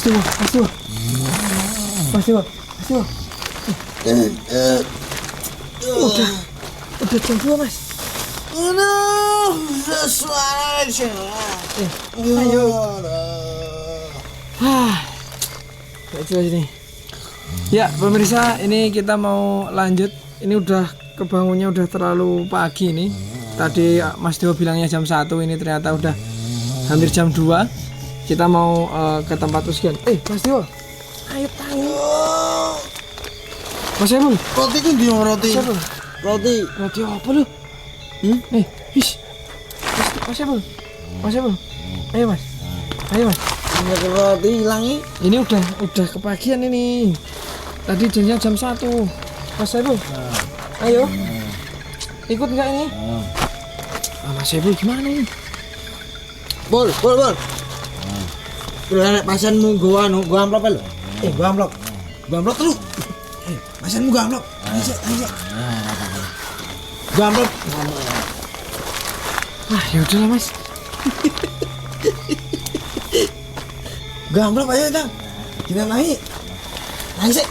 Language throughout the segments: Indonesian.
Udah jam 2 Mas. Suara Ayo. Gak jelas ini. Ya pemirsa, ini kita mau lanjut. Ini udah kebangunnya udah terlalu pagi nih. Tadi Mas Dewo bilangnya jam 1, ini ternyata udah hampir jam 2. Kita mau ke tempat ujian. Mas Dewo, ayo tangi. Mas Emul, roti ku ndi roti? Roti apa lu? Hish. Mas Emul. Ayo Mas. Roti hilangi. Ini udah kepagian ini. Tadi jamnya jam 1. Mas Emul. Ayo. Ikut enggak ini? Mas Emul gimana ini? Bol. Nek pasanmu gua amplop lho. Gua amplop lu. Pasanmu gua amplop. Ayo. Gua amplop. Ya udahlah Mas. Gua amplop ayo Tang. Kita naik sih.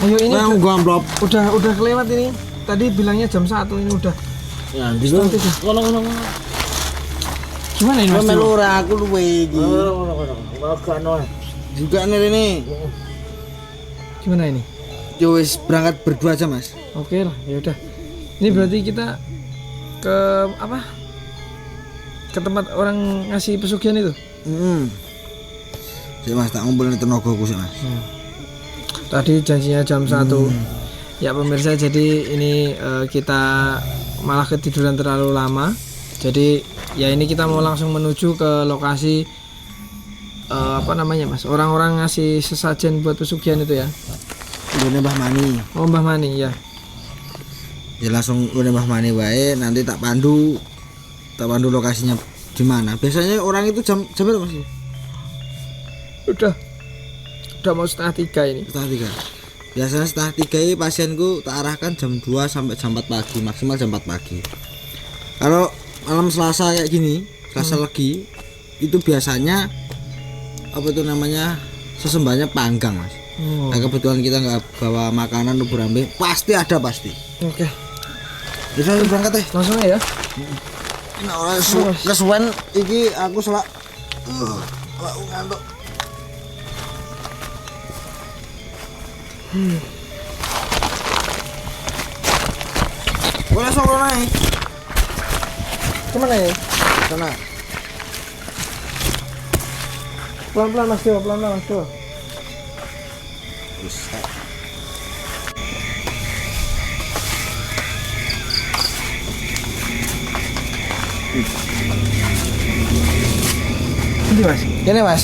Ayo ini gua amplop. Udah kelewat ini. Tadi bilangnya jam 1, ini udah. Ya, di kono. Gimana ini Mas? Melu ora aku luwe iki. Kono. Juga ini. Gimana ini? Yo wis berangkat berdua aja Mas. Oke lah, ya udah. Ini berarti kita ke apa? Ke tempat orang ngasih pesugihan itu. Sik Mas, tak ngumpulin tenagaku sik Mas. Tadi janjinya jam 1. Ya pemirsa, jadi ini kita malah ketiduran terlalu lama. Jadi ya ini kita mau langsung menuju ke lokasi apa namanya Mas? Orang-orang ngasih sesajen buat pesugihan itu ya. Lune Mbah Mani. Oh Mbah Mani ya. Ya langsung lune Mbah Mani wae, nanti tak pandu lokasinya di mana. Biasanya orang itu jam berapa Mas? Udah mau 2:30 ini. 2:30. Biasanya 2:30 ini pasienku tak arahkan jam 2 sampai jam 4 pagi, maksimal jam 4 pagi. Kalau malam Selasa kayak gini, Selasa Legi, itu biasanya apa itu namanya, sesembahnya panggang Mas. Nah kebetulan kita nggak bawa makanan ubur ambing, pasti ada pasti. Oke. Bisa berangkat deh. Langsung aja ya. Nah orang kesuwen iki aku selak ngantuk. Gue langsung naik. Kemana ya? Sana. Pelan-pelan Mas Dewo, Buset. Ini Mas. Gini Mas.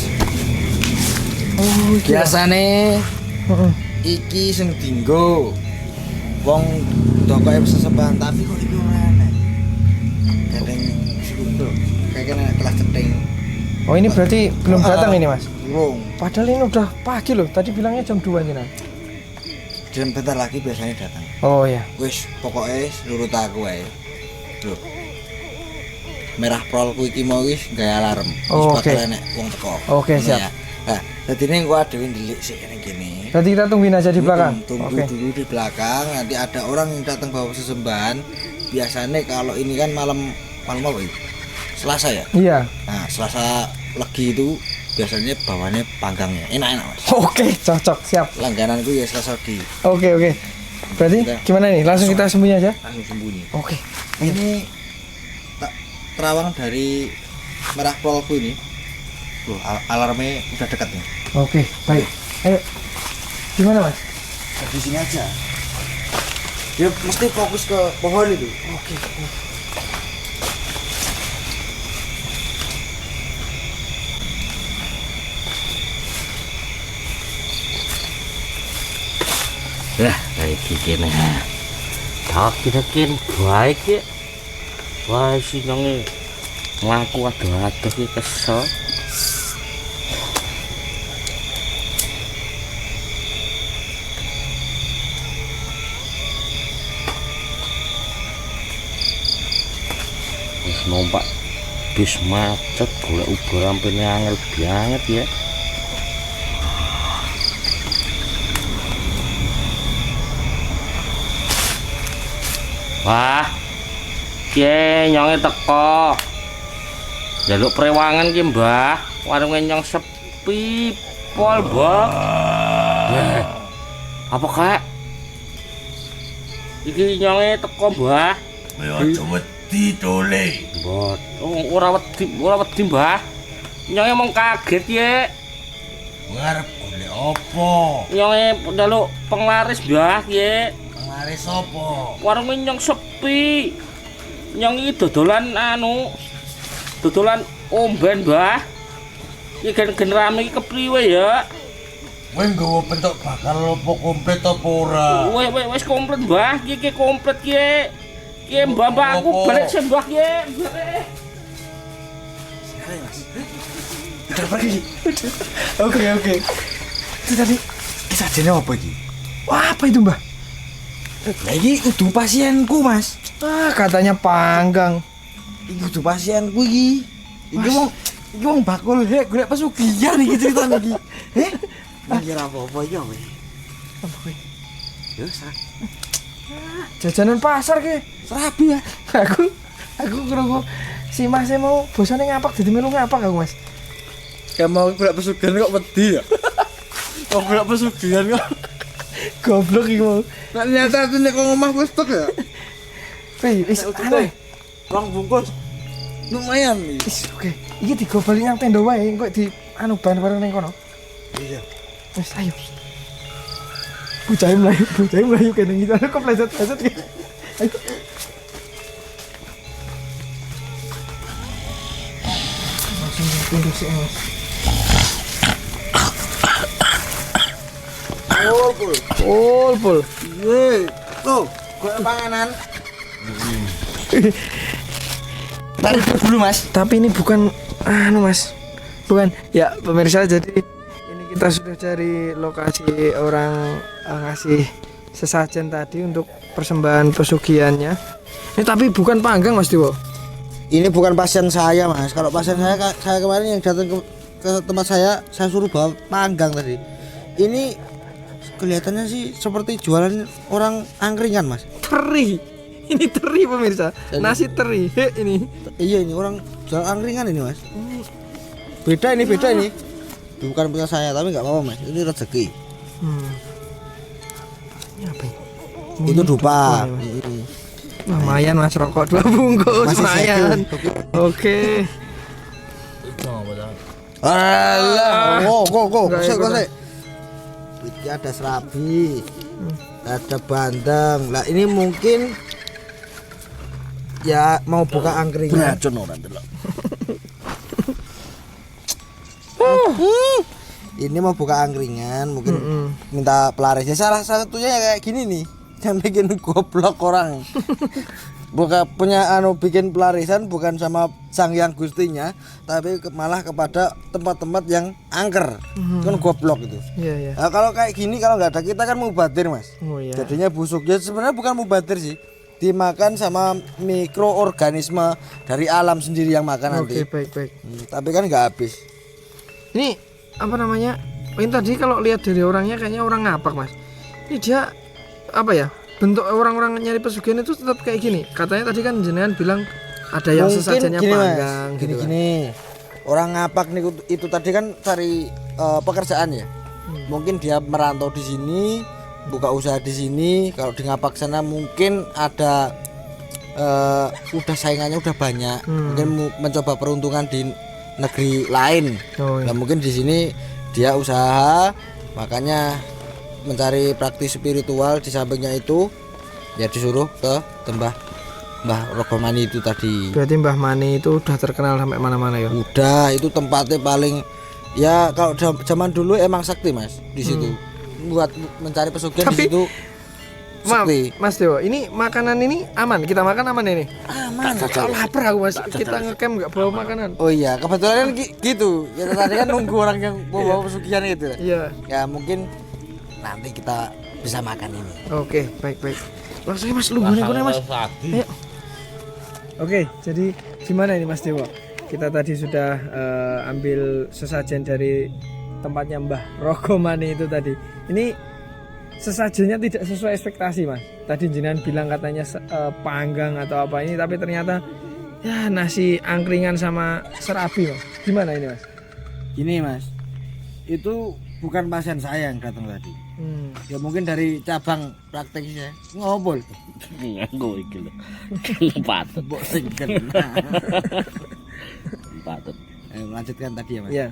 Oh, Biasane iki sing dinggo wong dokoke sesembahan, tapi kok iki ora enak. Kadang suruh kayak kelas ceting. Oh ini berarti belum datang ini Mas? Belum. Padahal ini udah pagi loh, tadi bilangnya jam 2 nih nah. Jam bentar lagi biasanya datang. Oh ya. Wis pokoknya nurut aku wae. Loh. Merah prolku iki mau wis gawe alarm. Oh, Wis bakal oke. enek wong teko. Oke, Ngono siap. ya. Nah, dadine gua adewe ndelik sik ning kene. Berarti kita tungguin aja di belakang. Tunggu Oke. dulu di belakang, nanti ada orang yang datang bawa sesembahan. Biasanya kalau ini kan malam apa ya? Selasa ya? Iya. Nah, Selasa Legi itu biasanya bawaannya panggangnya. Enak-enak Mas. Oke, cocok, siap. Langgananku ya Selasa Legi. Oke. Berarti gimana nih? Langsung kita sembunyi aja? Langsung sembunyi. Oke. Ini terawang dari merah prolku ini. Loh, alarmnya udah dekat nih. Oke, baik. Ayo. Gimana Mas? Di sini aja. Dia mesti fokus ke pohon itu. Oke. Lah, kayak gini. Tak kira-kira baik ya. Wah, si nongi ngaku aduh-aduh ki kesel. Wis numpak bis macet golek Uber rampene angel banget ya. Wah, ki nyonge teko. Jaluk prewangan ki, Mbah. Warunge nyong sepi pol, Mbah. Apa kak? Iki nyonge teko, Mbah. Aja wedi tole. Mbot, ora wedi, Mbah. Nyonge mung kaget ye. Ngarep golek apa? Nyonge njaluk penglaris, Mbah, ye. Mari sapa? Warunge nyong sepi. Nyong iki dodolan dodolan omben, Mbah. Iki gen rame iki kepriwe ya? Kowe nggawa bentuk bakal apa komplit apa ora? Wis komplit, Mbah. Iki komplit ki. Ki Mbah aku balik sih, Mbah ki. Oke. Itu tadi kisahnya apa iki? Wah, apa itu, Mbah? Lah iki kudu pasienku, Mas. Ah, katanya panggang. Iki kudu pasienku iki. Iki wong bakul golek pesugihan iki ceritane iki. Heh? Kira apa-apa iki kowe? Apa kuwi? Yo, Jajanan pasar ki. serabi ya. Aku krungu si Mas mau bosane ngapak dadi melu ngapak aku, Mas. Kayak mau golek pesugihan kok wedi ya. Kok golek pesugihan kok. Goblok iki mau. Nah, ternyata nek kok ngomah wis stok ya. Wis aneh. Rong bungkus. Lumayan iki. Wis oke. Iki digobali nang tenda wae, engko di ban bareng ning kono. Iya. Wis ayo. Bocah mlayu kene iki kok pleset-pleset iki. Ayo. Langsung pintu sih, Mas. Pul. Ye. Tuh, golek panganan. Tarik dulu, Mas. Tapi ini bukan Mas. Bukan. Ya, pemirsa, jadi ini kita sudah cari lokasi orang ngasih sesajen tadi untuk persembahan pesugihannya. Ini tapi bukan panggang, Mas Dewo. Ini bukan pasien saya, Mas. Kalau pasien saya kemarin yang datang ke tempat saya suruh bawa panggang tadi. Ini kelihatannya sih seperti jualan orang angkringan, Mas. Teri. Ini teri, pemirsa. Nasi teri. Ini. Iya, ini orang jual angkringan ini, Mas. Beda ini. Bukan punya saya, tapi nggak apa-apa, Mas. Ini rezeki. Ini apa ini? Itu dupa. Lumayan, Mas, rokok 2 bungkus. Masih Lumayan. segel. Oke. Alah, kok. Enggak, Sik. enggak. Ini ada serabi. Ada bandeng. Lah ini mungkin ya mau buka angkringan. Racun ora delok. Ini mau buka angkringan, mungkin minta pelarisnya. Salah satunya ya kayak gini nih, yang bikin goblok orang. Bukan punya bikin pelarisan bukan sama sang yang gustinya, tapi malah kepada tempat-tempat yang angker. Kan goblok itu. Iya. Nah, kalau kayak gini kalau nggak ada kita kan mubadir, Mas. Oh iya. Jadinya busuk. Ya sebenarnya bukan mubadir sih. Dimakan sama mikroorganisme dari alam sendiri yang makan nanti. Oke, baik. Tapi kan nggak habis. Ini apa namanya? Ini tadi kalau lihat dari orangnya kayaknya orang ngapak, Mas. Ini dia apa ya? Bentuk orang-orang nyari pesugihan itu tetap kayak gini. Katanya tadi kan jenengan bilang ada yang Mungkin sesajennya gini, Mas. panggang gitu kan. Gini. Orang ngapak nih itu tadi kan cari pekerjaan ya. Mungkin dia merantau di sini, buka usaha di sini. Kalau di ngapak sana mungkin ada udah saingannya udah banyak. Mungkin mencoba peruntungan di negeri lain. Oh, iya. Nah, mungkin di sini dia usaha, makanya mencari praktis spiritual. Di sampingnya itu ya disuruh ke Mbah Rogomani itu tadi. Berarti Mbah Mani itu udah terkenal sampai mana-mana ya. Udah, itu tempatnya paling ya kalau zaman dulu emang sakti, Mas, di situ. Buat mencari pesugihan di situ. Maaf, Sakti. Mas Dewa, ini makanan ini aman, kita makan aman ini. Aman. Kalau lapar aku, Mas, kita ngecamp nggak bawa makanan. Oh iya, kebetulan kan gitu. Ya tadi kan nunggu orang yang bawa pesugihan gitu. Iya. Ya mungkin nanti kita bisa makan ini. Oke, baik. Langsung Mas, lu gune Mas. Ayo. Oke, jadi gimana ini Mas Dewa? kita tadi sudah ambil sesajen dari tempatnya Mbah Rogomani itu tadi. Ini sesajennya tidak sesuai ekspektasi Mas. Tadi jenengan bilang katanya panggang atau apa ini, tapi ternyata ya nasi angkringan sama serabi Mas. Gimana ini Mas? Gini Mas, itu bukan pasien saya yang datang tadi. Ya mungkin dari cabang prakteknya ngobol. Nganggo iki lho. Patut. Mbok sing kena. Patut. Lanjutkan tadi ya Mas. Ya.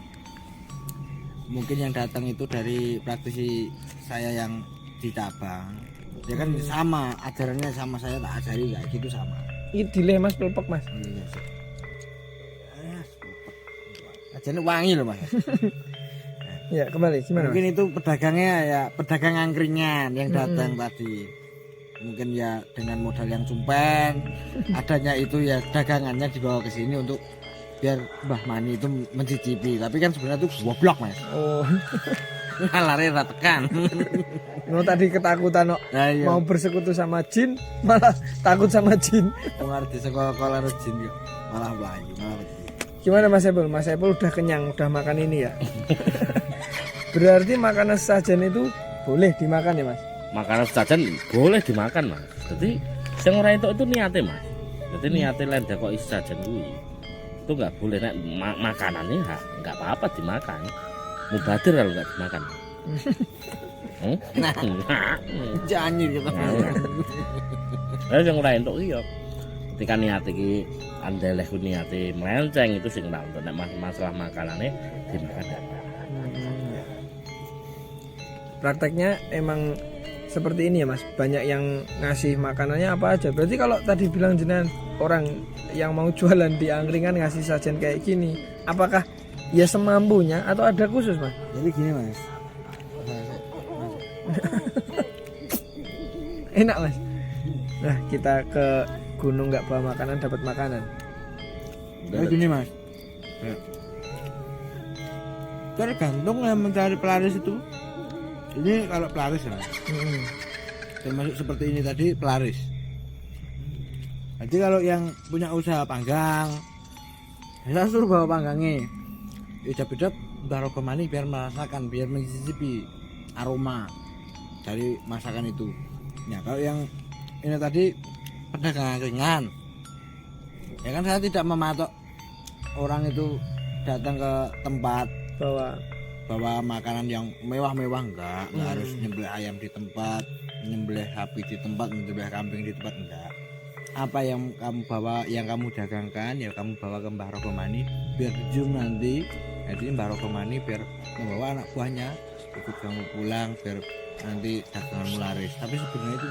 Mungkin yang datang itu dari praktisi saya yang di cabang. Ya kan sama, ajarannya sama saya tak ajari kayak gitu sama. Ini delay Mas, pelpek Mas. Iya sih. Ajarnya wangi loh Mas. Ya, kembali gimana Mas? Mungkin itu pedagangnya ya pedagang angkringan yang datang tadi. Mungkin ya dengan modal yang cumpen, adanya itu ya dagangannya dibawa ke sini untuk biar Mbah Mani itu mencicipi. Tapi kan sebenarnya itu goblok Mas. Oh. Ngalare ra tekan. No tadi ketakutan no. Nah, iya. Mau bersekutu sama jin, malah takut sama jin. Wong di sekolah karo jin yo malah mlayu, malah wedi. Gimana Mas Epul? Mas Epul udah kenyang, udah makan ini ya. Berarti makanan sesajen itu boleh dimakan ya Mas? Makanan sesajen boleh dimakan Mas. Jadi sing ora entuk itu niate Mas. Jadi niate lain kok sesajen kuwi. Itu enggak boleh nek makanannya enggak apa-apa dimakan. Mubadir kalau enggak dimakan. Janjir gitu. Lah sing ora entuk iki ya ketika niate iki andeleh ku niate melenceng itu sing ora entuk nek masalah makanannya dimakan. Prakteknya emang seperti ini ya Mas. Banyak yang ngasih makanannya apa aja. Berarti kalau tadi bilang jenengan orang yang mau jualan di angkringan ngasih sajian kayak gini, apakah ya semampunya atau ada khusus Mas? Jadi gini Mas. Enak Mas. Nah kita ke gunung nggak bawa makanan dapat makanan. Jadi gini Mas. Tergantung yang mencari pelaris itu. Ini kalau pelaris ya Mas. Termasuk seperti ini tadi pelaris. Jadi kalau yang punya usaha panggang, saya suruh bawa panggangnya. Ijab-ijab Mbah Rogomani biar merasakan, biar mencicipi aroma dari masakan itu. Nah kalau yang ini tadi pedagang ringan, ya kan saya tidak mematok orang itu datang ke tempat bawa makanan yang mewah-mewah, enggak harus nyembelih ayam di tempat, nyembelih sapi di tempat, nyembelih kambing di tempat, enggak. Apa yang kamu bawa, yang kamu dagangkan ya kamu bawa ke Mbah Rogomani biar dijum nanti. Jadi Mbah Rogomani biar membawa anak buahnya ikut kamu pulang biar nanti daganganmu laris. Tapi sebenarnya itu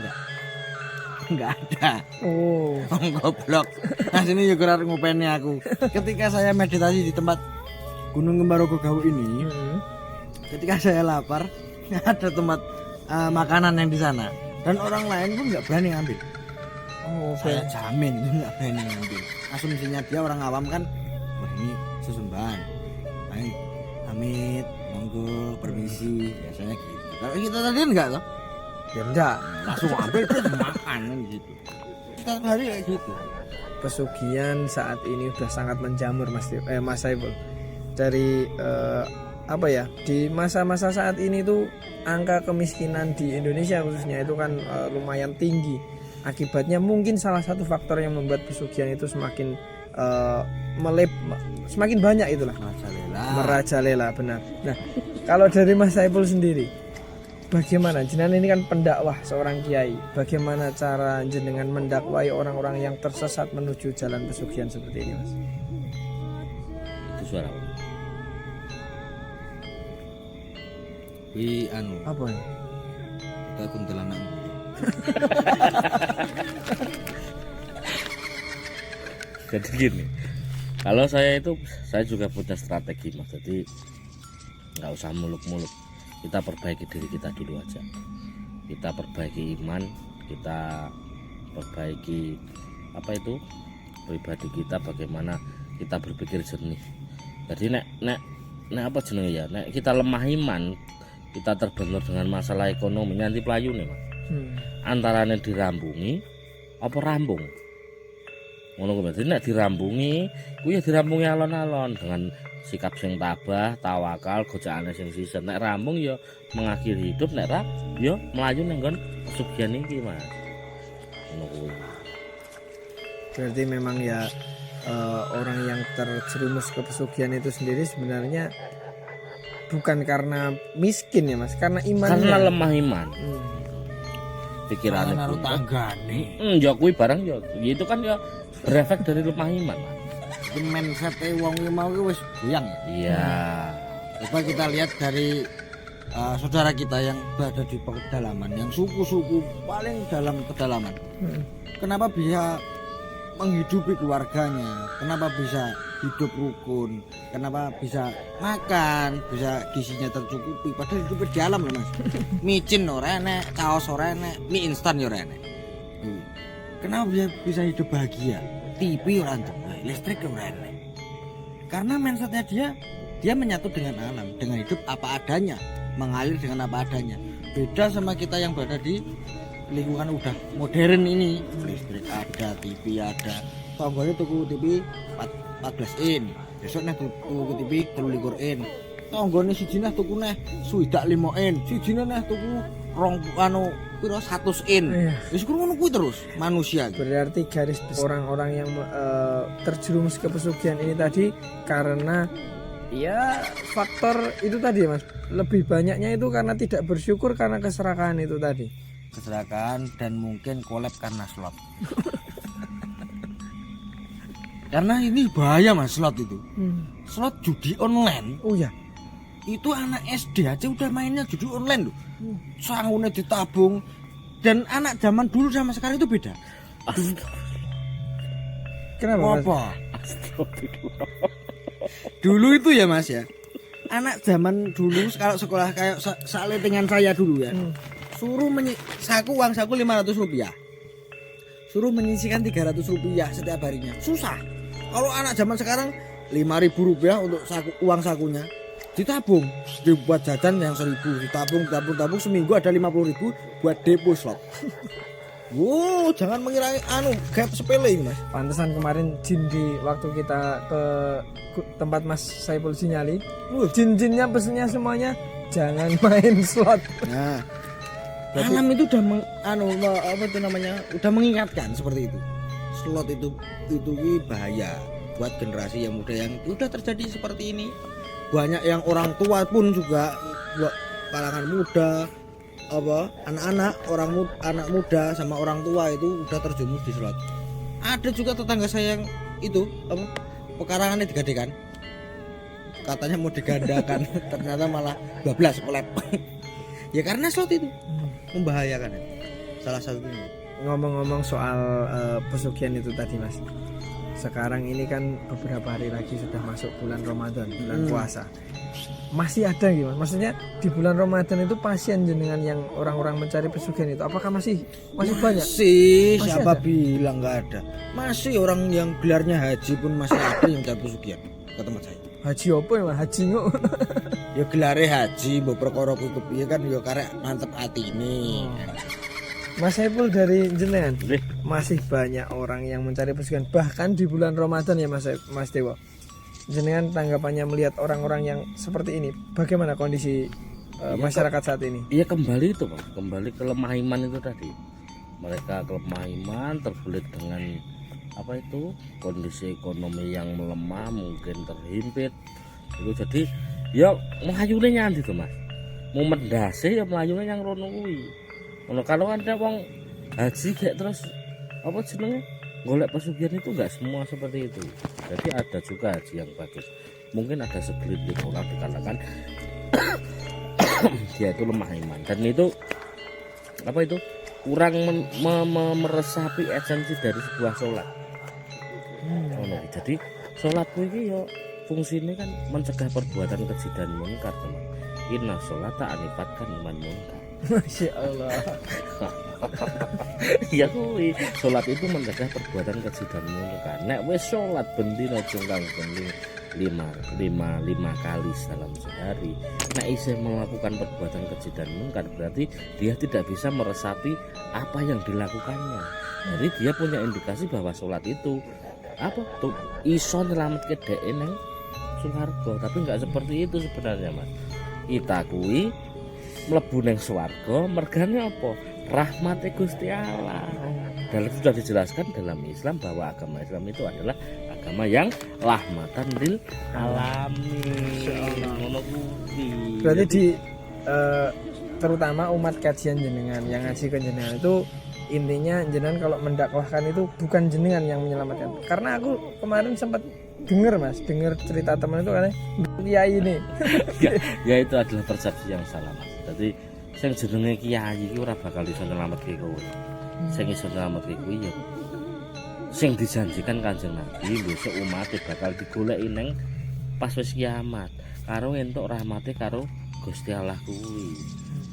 enggak ada. Oh, Goblok. Nah sini juga harus ngupeni aku. Ketika saya meditasi di tempat Gunung Kembarogo Gawo ini, ketika saya lapar, ada tempat makanan yang di sana dan orang lain pun nggak berani ngambil. oh Saya jamin itu nggak berani ngambil. Asumsinya dia orang awam kan, wah ini sesembahan. Baik, amit, monggo, permisi, biasanya gitu. Kalau kita tadi enggak toh, ya enggak. langsung ambil terus makan kan gitu. Kita hari kayak gitu. Pesugihan saat ini udah sangat menjamur Mas Saiful. Dari apa ya, di masa-masa saat ini tuh angka kemiskinan di Indonesia khususnya itu kan lumayan tinggi. Akibatnya mungkin salah satu faktor yang membuat pesugihan itu semakin semakin banyak itulah, merajalela, benar. Nah kalau dari Mas Saiful sendiri, bagaimana jenengan ini kan pendakwah seorang kiai, bagaimana cara jenengan mendakwai orang-orang yang tersesat menuju jalan pesugihan seperti ini Mas? Itu suara apa? Apa ya? Kita kuntilanak. Jadi gini, kalau saya juga punya strategi Mas. Jadi nggak usah muluk-muluk, kita perbaiki diri kita dulu aja. Kita perbaiki iman, kita perbaiki pribadi kita, bagaimana kita berpikir jernih. Jadi nek apa jenenge ya, nek kita lemah iman, kita terbentur dengan masalah ekonomi, nanti pelayu nih Mas. Antaranya dirambungi apa rambung. Ngono kuwi. Dadi nek dirambungi, kuwi ya dirambungi alon-alon dengan sikap sing tabah, tawakal, gojakane sing sisen. Nek rambung ya mengakhiri hidup, nek ra ya mlayu ning nggon pesugihan iki, Mas. Ngono kuwi. Berarti memang ya orang yang terjerumus ke pesugihan itu sendiri sebenarnya bukan karena miskin ya Mas, karena imannya. Karena lemah iman. Pikirane naruh kuwi. tanggane. Ya kuwi barang ya itu kan ya berefek dari lemah iman, Mas. Iki mindset-e wong iki mau wis goyang. Iya. Coba kita lihat dari saudara kita yang berada di pedalaman, yang suku-suku paling dalam pedalaman. Kenapa bisa menghidupi keluarganya? Kenapa bisa hidup rukun? Kenapa bisa makan, bisa gizinya tercukupi? Padahal hidup di alam loh Mas. Micin ora enek, kaos ora enek, mie instan ora enek. Kenapa bisa hidup bahagia? TV ora entuk, listrik ora enek. Karena mindsetnya dia menyatu dengan alam, dengan hidup apa adanya, mengalir dengan apa adanya. Beda sama kita yang berada di lingkungan udah modern ini, listrik ada, TV ada, tonggone tuku TV 14 in, besok nih tuku TV 23 in, tonggone siji neh tuku neh swidak 5 in, siji neh tuku piro 100 in. Wis ngono kuwi terus manusia. Berarti garis besar orang-orang yang terjerumus ke pesugihan ini tadi karena ya faktor itu tadi ya Mas, lebih banyaknya itu karena tidak bersyukur karena keserakahan itu tadi. Kecelakaan dan mungkin collab karena slot. Karena ini bahaya Mas slot itu. Slot judi online. Oh ya. Itu anak SD aja udah mainnya judi online loh. Sangune ditabung, dan anak zaman dulu sama sekarang itu beda. Kenapa Mas? Apa? Dulu itu ya Mas ya. Anak zaman dulu kalau sekolah kayak dengan saya dulu ya. Suruh uang saku 500 rupiah. Suruh menyisihkan 300 rupiah setiap harinya. Susah. Kalau anak zaman sekarang 5.000 rupiah untuk uang sakunya ditabung, dibuat jajan yang 1.000, ditabung seminggu ada 50.000 buat depo slot. Wow, jangan mengira gap sepele ini Mas. Pantesan kemarin jin di waktu kita ke tempat Mas Saiful Sinyali, jin-jinnya pesennya semuanya jangan main slot. Nah, alam itu udah udah mengingatkan seperti itu. Slot itu bahaya buat generasi yang muda yang udah terjadi seperti ini. Banyak yang orang tua pun juga buat kalangan muda, anak-anak, anak muda sama orang tua itu udah terjerumus di slot. Ada juga tetangga saya yang itu pekarangannya digadekan. Katanya mau digandakan, ternyata malah 12 kolab. Ya karena slot itu membahayakan. Salah satunya. Ngomong-ngomong soal pesugihan itu tadi Mas, sekarang ini kan beberapa hari lagi sudah masuk bulan Ramadan, bulan puasa. Masih ada gitu Mas? Maksudnya di bulan Ramadan itu pasien jenengan yang orang-orang mencari pesugihan itu apakah masih banyak? Masih siapa ada? bilang nggak ada? Masih orang yang gelarnya haji pun masih ada yang mencari pesugihan ke tempat saya. Haji apa ya Mas? Haji ngok. Ya gelare haji, mbok perkara kuwi kepiye kan ya karek mantep atine. Mas Saiful dari jenengan masih banyak orang yang mencari pesugihan bahkan di bulan Ramadan ya Mas Dewa. Jenengan tanggapannya melihat orang-orang yang seperti ini, bagaimana kondisi masyarakat saat ini? Iya kembali itu Pak, kembali ke lemah iman itu tadi. Mereka kelemah iman terbelit dengan kondisi ekonomi yang melemah, mungkin terhimpit. Itu jadi ya melayune nyanti tuh Mas. Mau mendase ya melayune yang rono kuwi. Kalau ada wong haji kayak terus golek pesugihan itu enggak semua seperti itu. Jadi ada juga haji yang bagus. Mungkin ada segelintir orang dikatakan dia itu lemah iman dan itu kurang meresapi esensi dari sebuah sholat. Jadi sholat ini ya fungsinya kan mencegah perbuatan keji dan munkar teman. inna sholata anifatkan iman munkar. Masya Allah. Ya kuwi salat itu mencegah perbuatan keji dan munkar. Nek wis salat bendina cungkang bening lima kali dalam sehari, nek isih melakukan perbuatan keji dan munkar, berarti dia tidak bisa meresapi apa yang dilakukannya. Jadi dia punya indikasi bahwa salat itu apa tuh iso nyelametke dhek nang swarga, tapi nggak seperti itu sebenarnya, Mas. Kita kuwi mlebu nang swarga mergane apa? Rahmate Gusti Allah. Dan sudah dijelaskan dalam Islam bahwa agama Islam itu adalah agama yang rahmatan lil alamin. Ngono kuwi. Berarti di terutama umat kajian jenengan yang ngaji ke jenengan itu intinya jenengan kalau mendakwahkan itu bukan jenengan yang menyelamatkan. Karena aku kemarin sempat dengar cerita teman itu katanya kiai ini. Ya itu adalah persepsi yang salah, Mas. Jadi sing jenenge kiai iki ora bakal iso nyelametke kowe. Sing iso nyelametke kuwi ya sing dijanjikan Kanjeng Nabi besok umate bakal digoleki ning pas wis kiamat karo entuk rahmate karo Gusti Allah kuwi.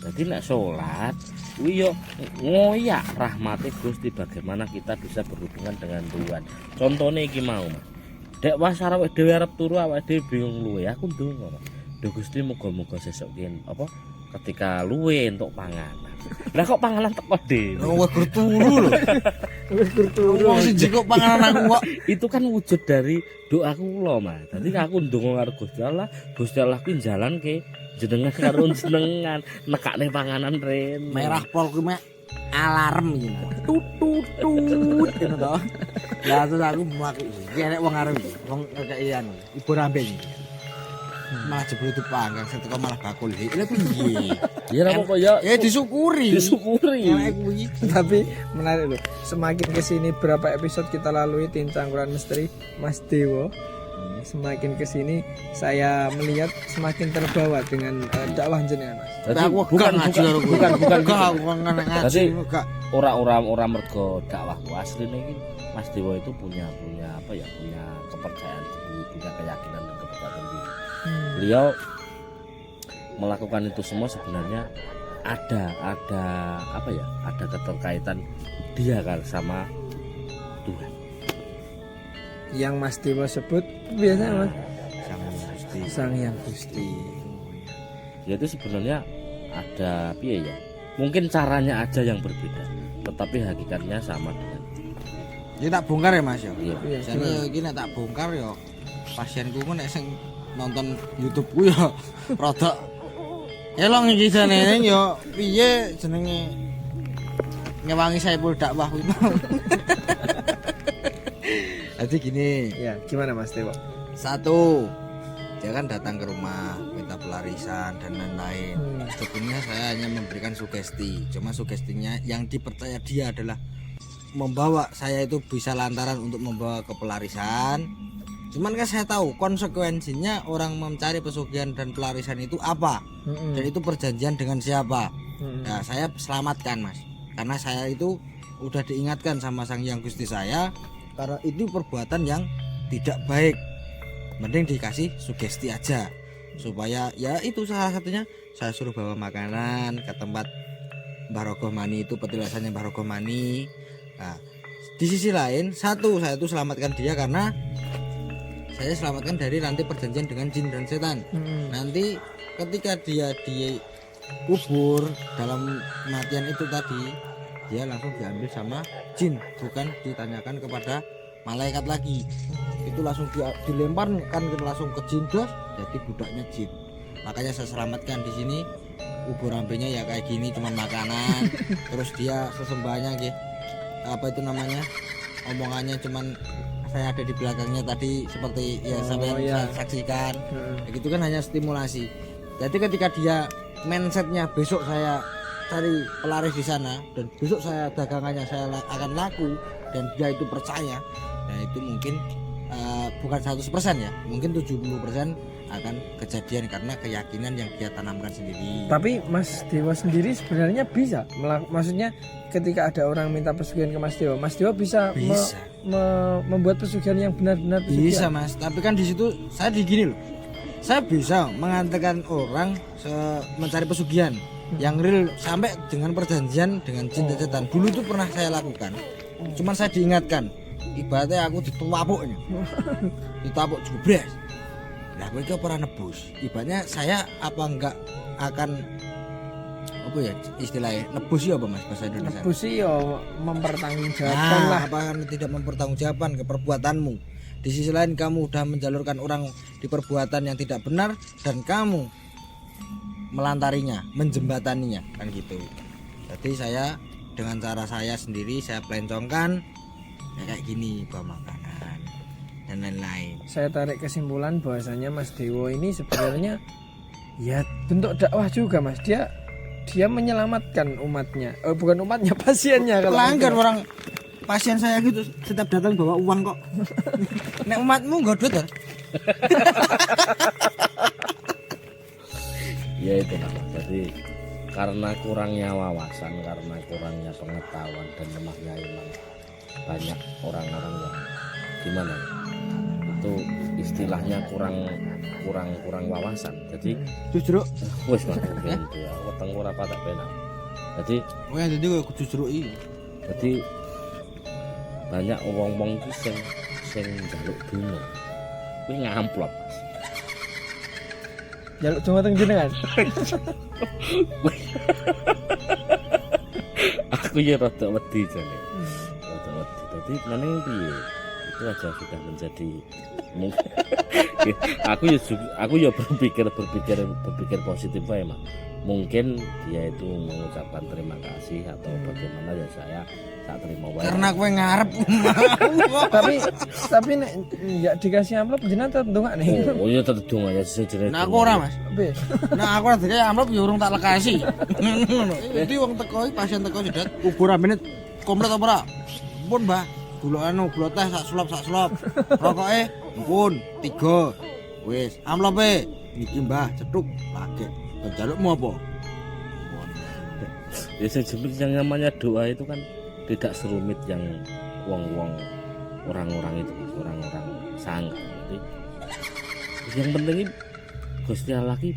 Jadi nek salat kuwi yo ngoyak rahmate Gusti, bagaimana kita bisa berhubungan dengan Tuhan. Contohnya iki mau, Mas. Dek was awake dhewe arep turu awake dhewe bingung luwe, aku ndonga, Mas. Duh Gusti muga-muga sesuk ken apa ketika luwe entuk panganan. Lah kok panganan teko dhewe. Oh, wis turu lho. Wis kurturu. Wong siji kok panganan aku kok. Itu kan wujud dari doa kula, Mas. Dadi aku ndonga karo Gusti Allah kuwi jalanke jenengan karo jenengan nekakne panganan rene. Merah pol kuwi mek alarm iki. Tut tut tut ngono to. Lah terus aku mlaku iki nek wong arep iki, wong kaya anu, ibu rambe iki. Malah jebul itu panggang seteko malah bakul. Lha piye? Ya ora apa ya. Disyukuri. Nek kuwi. Tapi menarik loh. Semakin kesini berapa episode kita lalui Tim Cangkuran Misteri Mas Dewo, semakin kesini saya melihat semakin terbawa dengan dakwah jenengan, Mas. Jadi Aku bukan ngaji karo kowe. gitu. Aku ngaji Jadi, enggak. Ora mergo dakwahku asline iki Mas Dewa itu punya apa ya, punya kepercayaan diri, punya keyakinan dan kepercayaan diri. Beliau melakukan itu semua sebenarnya ada apa ya, ada keterkaitan dia kan sama Tuhan. Yang Mas Dewo sebut biasanya Mas Sang Hyang Gusti. Ya itu sebenarnya ada piye ya, mungkin caranya aja yang berbeda, tetapi hakikatnya sama dengan Ya tak bongkar ya Mas ya. iya. Iya, Jane yo iki nek tak bongkar yo pasienku ku nek sing nonton YouTube ku yo rada elong iki jane yo piye jenenge ngewangi Saiful Dakwah kuwi. Jadi gini, Ya, gimana Mas Dewo? satu, dia kan datang ke rumah minta pelarisan dan lain-lain. Sebetulnya saya hanya memberikan sugesti, cuma sugestinya yang dipercaya dia adalah membawa saya itu bisa lantaran untuk membawa ke pelarisan. Cuman kan saya tahu konsekuensinya orang mencari pesugihan dan pelarisan itu apa, dan itu perjanjian dengan siapa. Nah, saya selamatkan Mas, karena saya itu udah diingatkan sama Sang Hyang Gusti saya karena itu perbuatan yang tidak baik. Mending dikasih sugesti aja supaya ya itu salah satunya saya suruh bawa makanan ke tempat Mbah Rogohmani, itu petilasannya Mbah Rogohmani. Nah, di sisi lain satu, saya itu selamatkan dia karena saya selamatkan dari rantai perjanjian dengan jin dan setan. Nanti ketika dia dikubur dalam kematian itu tadi, dia langsung diambil sama jin, bukan ditanyakan kepada malaikat lagi. Itu langsung dilemparkan langsung ke jin, dos jadi budaknya jin. Makanya saya selamatkan di sini. Ubur ambenya ya kayak gini, cuman makanan. Terus dia sesembahnya gitu, apa itu namanya, omongannya cuman saya ada di belakangnya tadi seperti ya sampai saksikan. Itu kan hanya stimulasi. Jadi ketika dia mindsetnya besok saya cari pelaris di sana dan besok saya dagangannya saya akan laku dan dia itu percaya, nah itu mungkin bukan 100% ya, mungkin 70% akan kejadian karena keyakinan yang dia tanamkan sendiri. Tapi Mas Dewa sendiri sebenarnya bisa, maksudnya ketika ada orang minta pesugihan ke Mas Dewa bisa, membuat pesugihan yang benar-benar pesugihan. Bisa Mas, tapi kan di situ saya di gini loh. saya bisa mengantarkan orang mencari pesugihan yang real sampai dengan perjanjian dengan jin dan setan. Dulu itu pernah saya lakukan. Cuman saya diingatkan, ibaratnya aku ditapuk nih. Ditapuk jubres. Lah kowe iki ora nebus. Ibaratnya saya apa enggak akan apa ya istilahnya nebus ya apa Mas bahasa Indonesia? Nebus sih yo mempertanggungjawabkan lah. Apa kan tidak mempertanggungjawabkan ke perbuatanmu. Di sisi lain kamu udah menjalurkan orang di perbuatan yang tidak benar dan kamu melantarinya, menjembataninya kan gitu. Jadi saya dengan cara saya sendiri saya pelencongkan ya kayak gini, bawa makanan dan lain-lain. Saya tarik kesimpulan bahwasanya Mas Dewo ini sebenarnya ya bentuk dakwah juga Mas. Dia menyelamatkan umatnya. Bukan umatnya, pasiennya kalau Pelanggan gitu. orang pasien saya gitu setiap datang bawa uang kok. Nek umatmu enggak duit ya? Ya itu lah. Jadi karena kurangnya wawasan, karena kurangnya pengetahuan dan lemahnya iman, banyak orang-orang yang gimana ya, itu istilahnya kurang wawasan. Jadi Justru wes mungkin itu ya weteng ora patek penak. Jadi oh ya jadi gue justru ini. jadi banyak wong-wong iki sing njaluk donga kuwi ngamplop. Jaluk donga teng jenengan. Aku ya rada wedi jane. Rada wedi. Dadi meneng piye? Itu aja sudah menjadi mungkin aku ya berpikir positif aja Mas. Mungkin dia itu mengucapkan terima kasih atau bagaimana ya saya tak terima wae. Karena gue ngarep tapi nek enggak dikasih amplop jenengan tetep ndongak nih. Oh iya tetep dong ya sejenis. Nah aku ora Mas. Be. Nah aku ora dikasih amplop ya urung tak lekasi. Ngono. Jadi wong teko pasien teko sedet kubur amene komplit apa ora? Pun Mbah. Gula teh sak slop. Rokoke pun 3. Wis, amplope iki Mbah cetuk lagi. Penjalukmu apa? Ya yang namanya doa itu kan tidak serumit yang wong-wong orang-orang itu, orang-orang sangka. Jadi yang penting Gusti Allah ki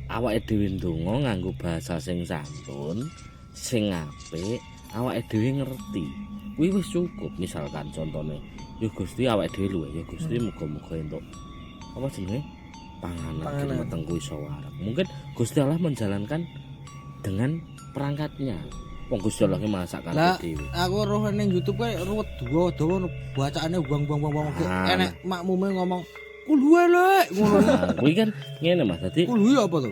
awake dhewe ndonga nganggo bahasa sing santun, sing apik, awake dhewe ngerti. Kuwi wis cukup. Misalkan contohnya, ya Gusti awake dhewe luwe, ya Gusti muga-muga entuk apa jenenge? Panganan metengku iso warak. Mungkin Gusti Allah menjalankan dengan perangkatnya. Wong Gusti Allah ki masakan dhewe. Aku roh ning YouTube kae ruwet dawa bacaane buang-buang enek makmume ngomong kulu lek ngono. Nah, kuwi kan ngene Mas. Dadi Kulu ya apa to?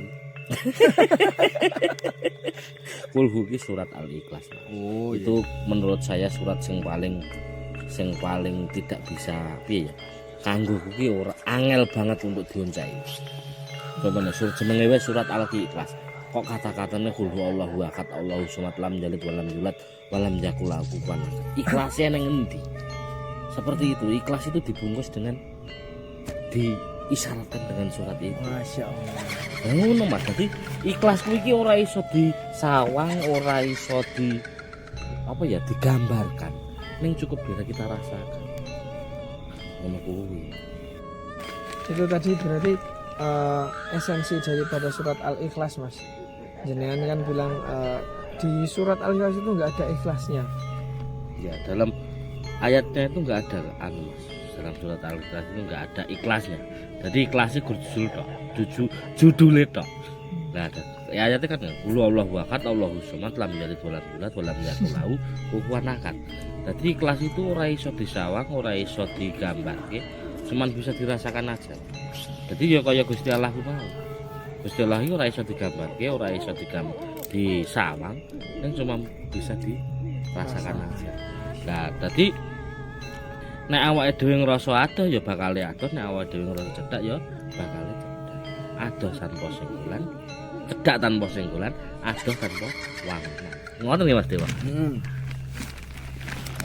Kulhu ki surat Al-Ikhlas. Oh, itu menurut saya surat sing paling tidak bisa piye ya. Kanggo kuwi ora angel banget untuk dioncai. Coba surat jenenge wis surat Al-Ikhlas. Kok kata-katanya qul huwallahu ahad Allahu samad lam yalid walam yulad walam yakul lahu kufuwan ahad. Ikhlasnya nang endi? Seperti itu. Ikhlas itu dibungkus dengan diisyaratkan dengan surat itu. Masya Allah. Ngono Mas. Dadi ikhlas kuwi iki ora iso disawang, ora iso digambarkan. Ning cukup bila kita rasakan. Ngono kuwi. Itu tadi berarti esensi daripada surat Al-Ikhlas Mas. Jenengan kan bilang di surat Al-Ikhlas itu enggak ada ikhlasnya. Ya, dalam ayatnya itu enggak ada Mas. Dalam surat Al-Ikhlas itu enggak ada ikhlasnya. Jadi ikhlasnya judulnya tok. Nah, ayatnya kan qul huwallahu ahad Allahu samad lam yalid walam yulad walam yakul lahu kufuwan ahad. Jadi ikhlas itu ora iso disawang, ora iso digambarke, cuman bisa dirasakan aja. Jadi ya kaya Gusti Allah ku mau. Gusti Allah iki ora iso digambarke, ora iso disawang, dan cuma bisa dirasakan aja. Nah, dadi nek awake dhewe ngrasa adoh ya bakal adoh, nek awake dhewe ngrasa cedhak ya bakal cedhak. Adoh tanpa senggolan, cedhak tanpa senggolan, adoh tanpa wangi. Ngoten ya Mas Dewa.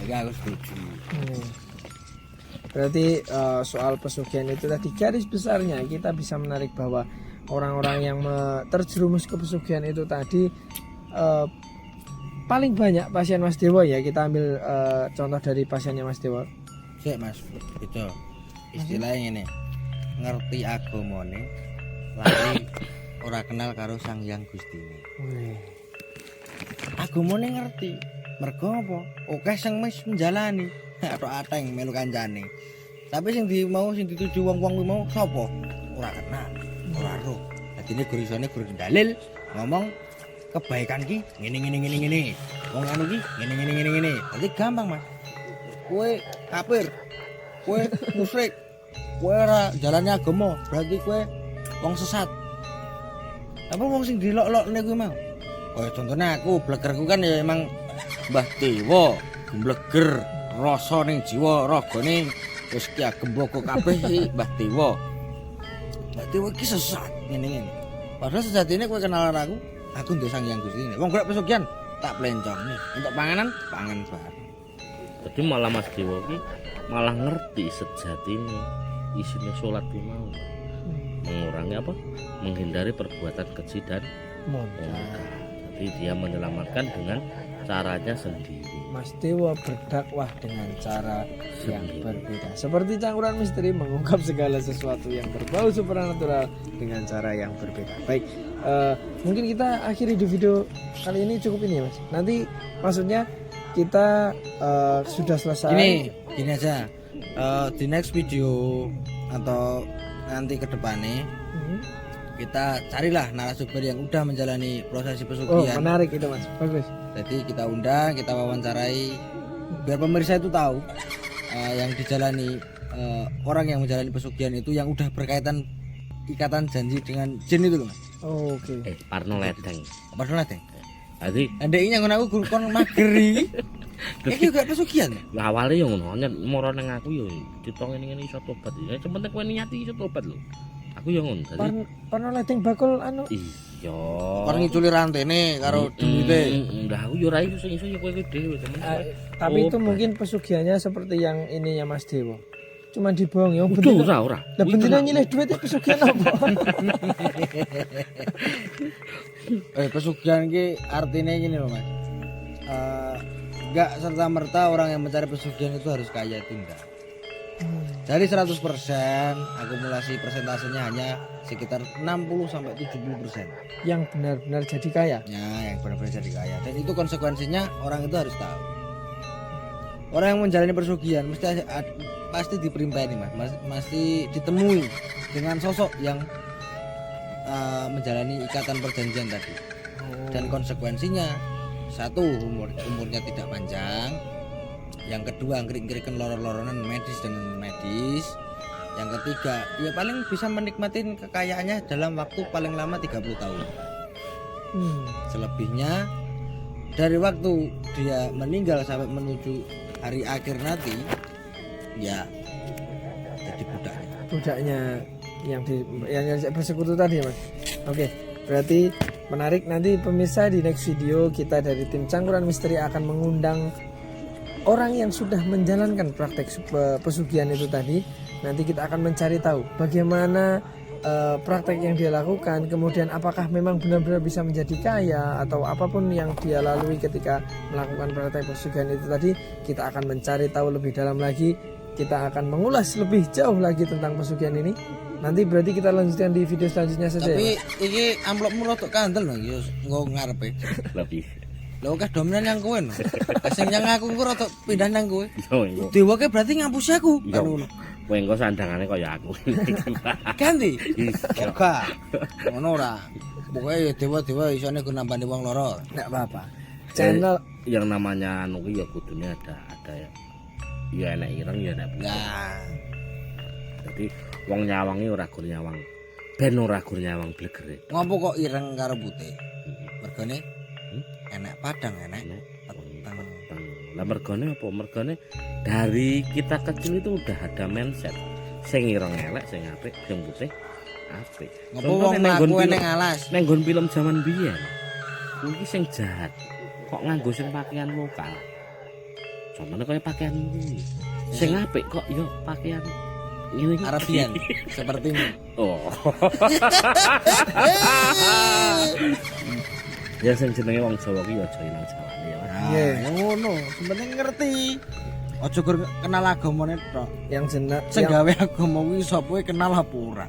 Ya aku setuju. Berarti soal pesugihan itu tadi garis besarnya kita bisa menarik bahwa orang-orang yang terjerumus ke pesugihan itu tadi paling banyak pasien Mas Dewo ya. Kita ambil contoh dari pasiennya Mas Dewo. Sik Mas, itu istilahnya ini. ngerti agamane lali ora kenal karo Sang Hyang Gustine. Agamane ngerti. Mergo apa? Oke sing wis menjalani. Atok ateng melu kancane. Tapi sing dituju wong-wong kuwi mau sapa? Ora kenal, ora roh. Dadine gurisane guru dalil ngomong kebaikan ki ngene. Wong anu ki ngene. Dadi gampang, Mas. Kowe kafir. Kowe musyrik. Kowe ora jalane agama, berarti kowe wong sesat. Apa wong sing dilok-lokne kuwi mau? Kaya contohnya aku blegerku kan ya emang Mbah Dewa, gembleger rasa ning jiwa ragane wis ki agemboko kabeh iki Mbah Dewa. Mbah Dewa iki sesat ngene. Padahal sejatine kowe kenal aku ndek Sang Hyang Gusti ini. Wong golek pesugihan tak plencong nih. Untuk pangan bareng. Jadi malah Mas Dewa ki malah ngerti sejatine isine salat ki mau. Mengurangi apa? Menghindari perbuatan keji dan mungkar. Jadi dia menyelamatkan dengan caranya sendiri. Mas Dewa berdakwah dengan cara yang berbeda. Seperti Cangkuran Misteri mengungkap segala sesuatu yang berbau supernatural dengan cara yang berbeda. Baik, mungkin kita akhiri di video kali ini cukup ini ya Mas. Nanti maksudnya kita sudah selesai. Gini aja. Di next video atau nanti ke depannya kita carilah narasumber yang udah menjalani prosesi pesugihan. Menarik itu Mas. Bagus. Jadi kita undang, kita wawancarai biar pemirsa itu tahu yang dijalani orang yang menjalani pesugihan itu yang udah berkaitan ikatan janji dengan jin itu loh Mas. Oke. Parno ledeng. Padahal ledeng. Jadi Ndeknya ngono aku guru kon mageri. Iki juga pesugihan. awalnya yang ngono, moro nang aku yo ditong ngene iso tobat. Ya penting kowe niati iso tobat lho. Aku yang ngono. Jadi Parno ledeng bakul anu. iya. Kon ngiculi rantene karo duwite. Enggak aku yo ora iso sing iso yo kowe dhewe temen. Tapi itu mungkin pesugihannya seperti yang ini ya Mas Dewa. Cuma dibohong ya Betul ora. Lah bendina nyilih duit itu pesugihan apa? Pesugihan ki artinya gini loh Mas. Enggak serta merta orang yang mencari pesugihan itu harus kaya itu enggak. Dari 100% akumulasi persentasenya hanya sekitar 60 sampai 70%. Yang benar-benar jadi kaya. Ya, yang benar-benar jadi kaya. Dan itu konsekuensinya orang itu harus tahu. Orang yang menjalani pesugihan pasti diperimpeni Mas. Pasti ditemui dengan sosok yang menjalani ikatan perjanjian tadi. Dan konsekuensinya satu umurnya tidak panjang. Yang kedua ngering-ngerikan lorong-loronan medis dan non-medis. Yang ketiga ya paling bisa menikmati kekayaannya dalam waktu paling lama 30 tahun. Selebihnya dari waktu dia meninggal sampai menuju hari akhir nanti ya jadi budaknya yang bersekutu tadi ya Mas. Oke, berarti menarik. Nanti pemirsa di next video kita dari tim Cangkuran Misteri akan mengundang orang yang sudah menjalankan praktek pesugihan itu tadi. Nanti kita akan mencari tahu bagaimana praktek yang dia lakukan, kemudian apakah memang benar-benar bisa menjadi kaya atau apapun yang dia lalui ketika melakukan praktek pesugihan itu tadi. Kita akan mencari tahu lebih dalam lagi, kita akan mengulas lebih jauh lagi tentang pesugihan ini. Nanti berarti kita lanjutkan di video selanjutnya saja. Tapi ya, ini amplopmu rotok kandel lho ya nggo ngarepe. Lebih. Lho akeh dominan yang kowe no. Sing yang aku engko rotok pindah nang kowe. Yo. Dewa ke berarti ngapusi aku. Kan ngono. Kowe engko sandangane kaya aku. Ganti. Iya. Oka. Ngono ora. Pokoke dewa-dewa isone go nambani wong loro. enggak apa-apa. Channel Yang namanya anu ki ya kudune ada ya. Ya enak ireng ya enak. Nah, Jadi wong nyawangi ora gur nyawang. Ben ora gur nyawang blegere. ngopo kok ireng karo putih? Mergone enak padang enak peteng. Lah mergone apa? Mergone dari kita kecil itu udah ada mindset. Sing ireng elek, sing apik, sing putih apik. Ngopo wong mlaku ning alas? Neng nggon film zaman biyen. Kuwi sing jahat. Kok nganggo sing pakaian lokal. Contohnya kaya pakaian kuwi. Sing apik kok yo pakaian ini Arabian seperti ini. Oh. Ya sing jenenge wong Jawa ki aja ilang jawane ya. Nah, ngono, sebenarnya ngerti. Aja gur kenal agamane tok. Yang jelas Sing gawe agama kuwi sapa kuwi kenal apa ora?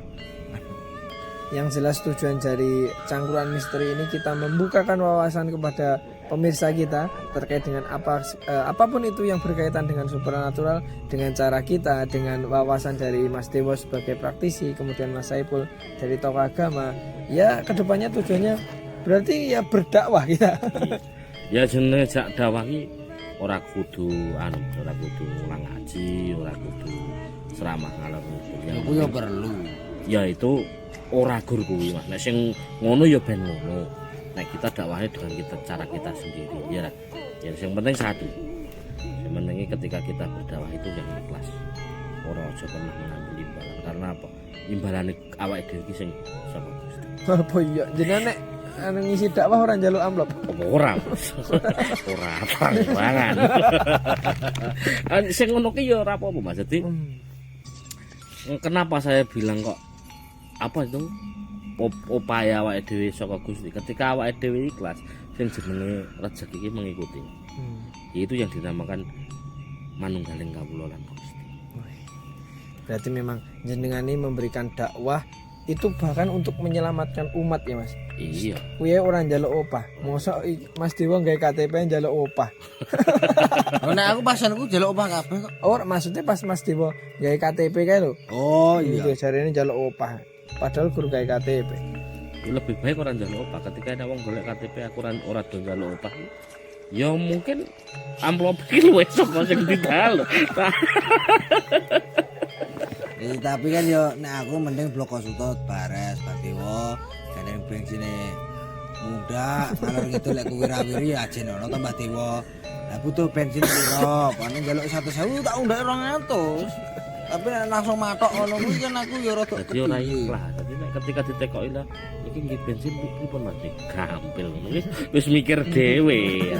yang jelas tujuan dari Cangkruan Misteri ini kita membukakan wawasan kepada pemirsa kita terkait dengan apapun itu yang berkaitan dengan supernatural, dengan cara kita, dengan wawasan dari Mas Dewo sebagai praktisi, kemudian Mas Saipul dari tokoh agama. Ya kedepannya tujuannya berarti ya berdakwah kita. Ya jenenge jak dakwah iki ora kudu ora kudu ngulang ngaji, ora kudu ceramah ngalor ngidul. Ya perlu. Ya itu ora gur kuwi Mas. Nek sing ngono ya ben ngono. Nek kita dakwahnya dengan cara kita sendiri ya. Ya yang penting satu. Yang penting ketika kita berdakwah itu yang ikhlas. Ora aja pernah mengambil imbalan karena apa? Imbalane awake dhewe iki sing sapa Gusti. Apa iya jenengan nek ngisi dakwah orang njaluk amplop. Ora. Ora pangan. Sing ngono ki ya ora apa-apa Mas. Jadi kenapa saya bilang kok apa itu upaya awake dhewe saka Gusti ketika awake dhewe ikhlas sing jenenge rezeki iki mengikuti. Itu yang dinamakan manunggaling kawula lan Gusti. Berarti memang jenengan ini memberikan dakwah itu bahkan untuk menyelamatkan umat ya Mas. Iya. Kuwi orang njaluk opah. Mosok Mas Dewo gawe KTP njaluk opah. Nek aku pasanku njaluk opah kabeh kok. Oh, maksudnya pas Mas Dewo gawe KTP kae lho. Oh Itu jarene njaluk opah. Padahal guru gawe KTP. Lebih baik orang njaluk opah ketika ada wong golek KTP aku ora do njaluk opah. Ya mungkin amplop iki luwih saka sing ditaluk. Tapi kan yo nek aku mending blok konsultat bares Batiwo gandeng bensine muda kalau gitu lek kuwi rawiri aja ono tambah Batiwo. Lah butuh bensin piro? Paling njaluk 100.000 tak undake 200. Tapi nek langsung matok ngono kuwi kan aku yo rada Dadi ora ikhlas. Dadi nek ketika ditekoki lah iki nggih bensin pripun Mas gampil ngono wis mikir dhewe.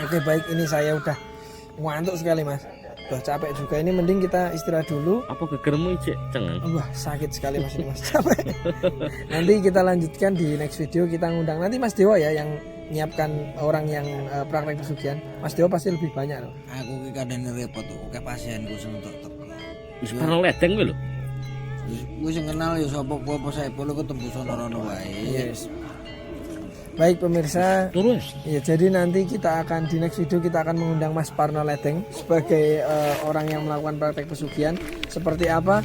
Oke, baik, ini saya udah ngantuk sekali Mas. Udah capek juga, ini mending kita istirahat dulu. Apa gegermu ijek cengeng? Wah, sakit sekali Mas ini Mas, capek. Nanti kita lanjutkan di next video, kita ngundang nanti Mas Dewo ya yang nyiapkan orang yang praktek pesugihan. Mas Dewo pasti lebih banyak loh. aku ki kadang repot tuh kayak pasienku sing untuk teko. Wis paro ledeng kuwi lho. Wis sing kenal ya sapa kuwi apa Saipul ku tembus rono wae. Yes. Baik pemirsa, Turu wis. ya jadi nanti kita akan di next video kita akan mengundang Mas Parno Ledeng sebagai orang yang melakukan praktek pesugihan. Seperti apa?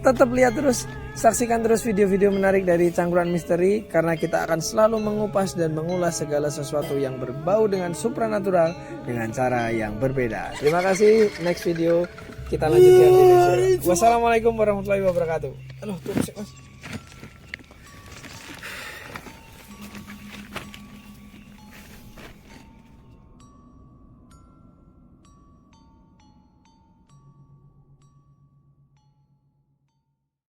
Tetap lihat terus, saksikan terus video-video menarik dari Cangkruan Misteri karena kita akan selalu mengupas dan mengulas segala sesuatu yang berbau dengan supranatural dengan cara yang berbeda. Terima kasih. Next video kita lanjutkan di next video. Wassalamualaikum warahmatullahi wabarakatuh. Aduh, tuh Mas.